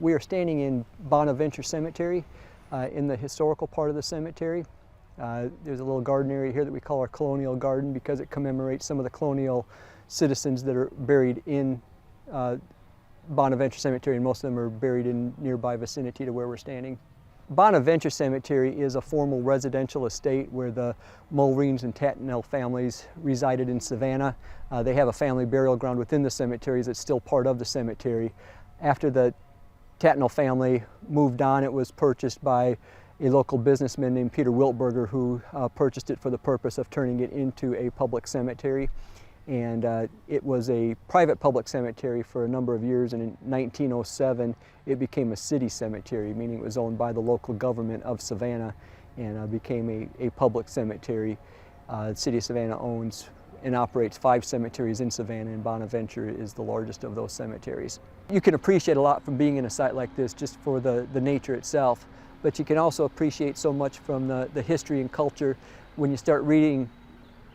We are standing in Bonaventure Cemetery, in the historical part of the cemetery. There's a little garden area here that we call our colonial garden because it commemorates some of the colonial citizens that are buried in Bonaventure Cemetery, and most of them are buried in nearby vicinity to where we're standing. Bonaventure Cemetery is a formal residential estate where the Mulreens and Tattnall families resided in Savannah. They have a family burial ground within the cemetery that's still part of the cemetery. After the Tattnall family moved on, it was purchased by a local businessman named Peter Wiltberger, who purchased it for the purpose of turning it into a public cemetery. And it was a private public cemetery for a number of years, and in 1907 it became a city cemetery, meaning it was owned by the local government of Savannah, and became a public cemetery. The city of Savannah owns and operates 5 cemeteries in Savannah, and Bonaventure is the largest of those cemeteries. You can appreciate a lot from being in a site like this just for the nature itself, but you can also appreciate so much from the history and culture. When you start reading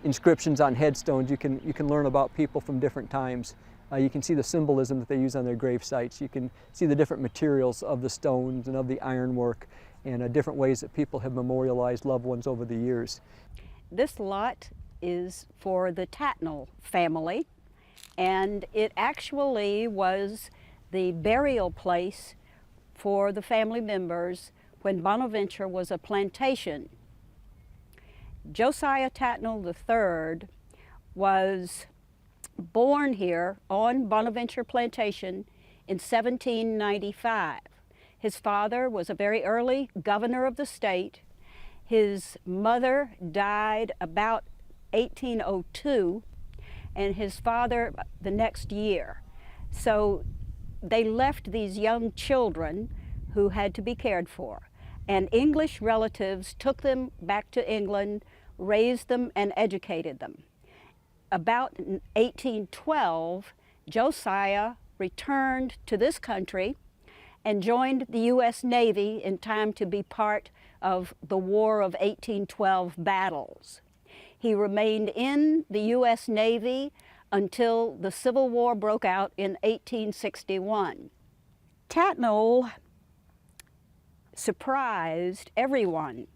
inscriptions on headstones, you can learn about people from different times. You can see the symbolism that they use on their grave sites. You can see the different materials of the stones and of the ironwork, and different ways that people have memorialized loved ones over the years. This lot is for the Tattnall family, and it actually was the burial place for the family members when Bonaventure was a plantation. Josiah Tattnall III was born here on Bonaventure Plantation in 1795. His father was a very early governor of the state. His mother died about 1802, and his father the next year. So they left these young children who had to be cared for, and English relatives took them back to England, raised them, and educated them. About 1812, Josiah returned to this country and joined the U.S. Navy in time to be part of the War of 1812 battles. He remained in the U.S. Navy until the Civil War broke out in 1861. Tattnall surprised everyone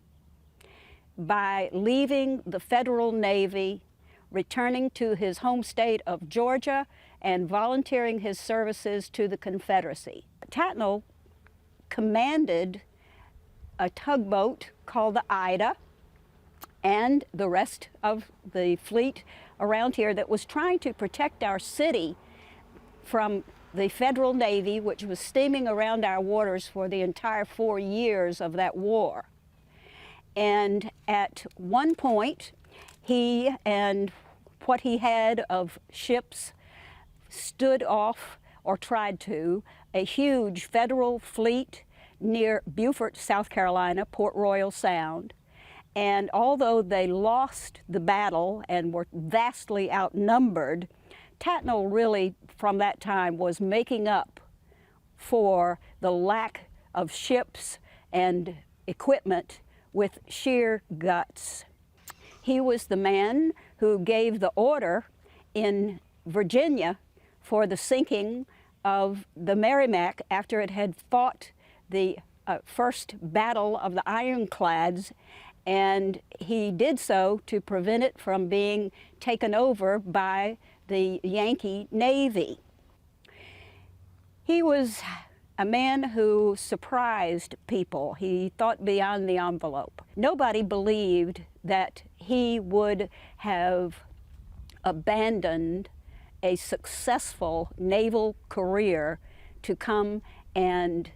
by leaving the Federal Navy, returning to his home state of Georgia, and volunteering his services to the Confederacy. Tattnall commanded a tugboat called the Ida and the rest of the fleet around here that was trying to protect our city from the Federal Navy, which was steaming around our waters for the entire 4 years of that war. And at one point, he and what he had of ships stood off, or tried to, a huge Federal fleet near Beaufort, South Carolina, Port Royal Sound. And although they lost the battle and were vastly outnumbered, Tattnall really, from that time, was making up for the lack of ships and equipment with sheer guts. He was the man who gave the order in Virginia for the sinking of the Merrimac after it had fought the first battle of the ironclads, and he did so to prevent it from being taken over by the Yankee Navy. He was a man who surprised people. He thought beyond the envelope. Nobody believed that he would have abandoned a successful naval career to come and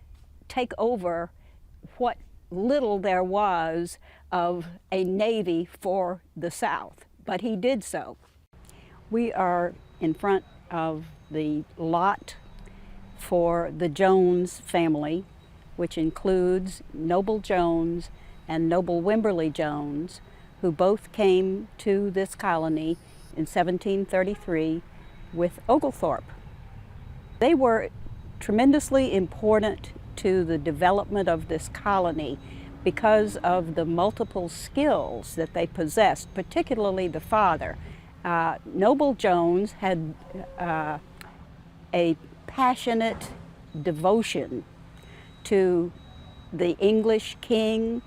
take over what little there was of a navy for the South, but he did so. We are in front of the lot for the Jones family, which includes Noble Jones and Noble Wimberly Jones, who both came to this colony in 1733 with Oglethorpe. They were tremendously important to the development of this colony because of the multiple skills that they possessed, particularly the father. Noble Jones had a passionate devotion to the English king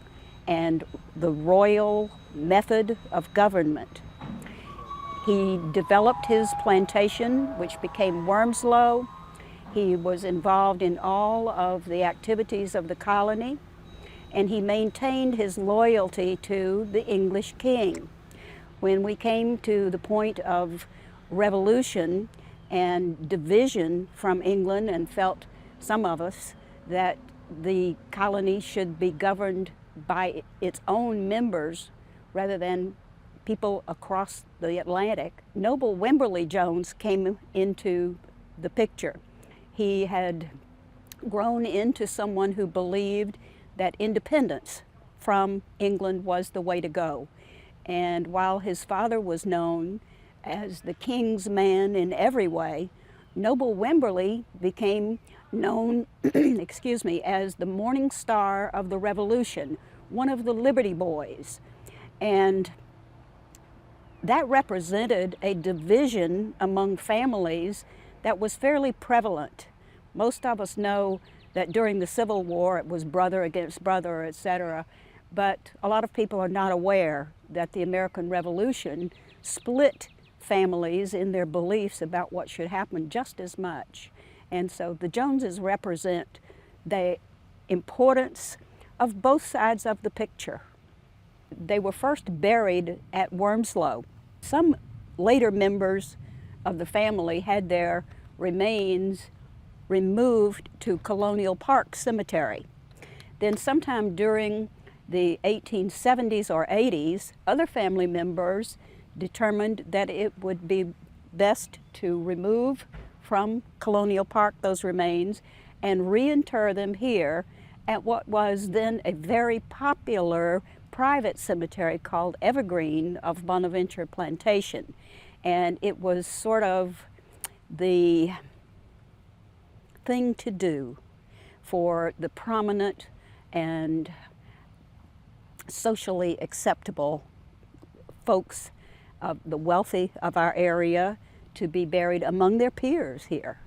and the royal method of government. He developed his plantation, which became Wormslow. He was involved in all of the activities of the colony, and he maintained his loyalty to the English king. When we came to the point of revolution and division from England, and felt, some of us, that the colony should be governed by its own members rather than people across the Atlantic, Noble Wimberly Jones came into the picture. He had grown into someone who believed that independence from England was the way to go. And while his father was known as the king's man in every way, Noble Wimberly became known excuse me, as the Morning Star of the Revolution, one of the Liberty Boys. And that represented a division among families that was fairly prevalent. Most of us know that during the Civil War it was brother against brother, etc. But a lot of people are not aware that the American Revolution split families in their beliefs about what should happen just as much. And so the Joneses represent the importance of both sides of the picture. They were first buried at Wormslow. Some later members of the family had their remains removed to Colonial Park Cemetery. Then sometime during the 1870s or 80s, other family members determined that it would be best to remove from Colonial Park those remains and reinter them here at what was then a very popular private cemetery called Evergreen of Bonaventure Plantation. And it was sort of the thing to do for the prominent and socially acceptable folks, the wealthy of our area, to be buried among their peers here.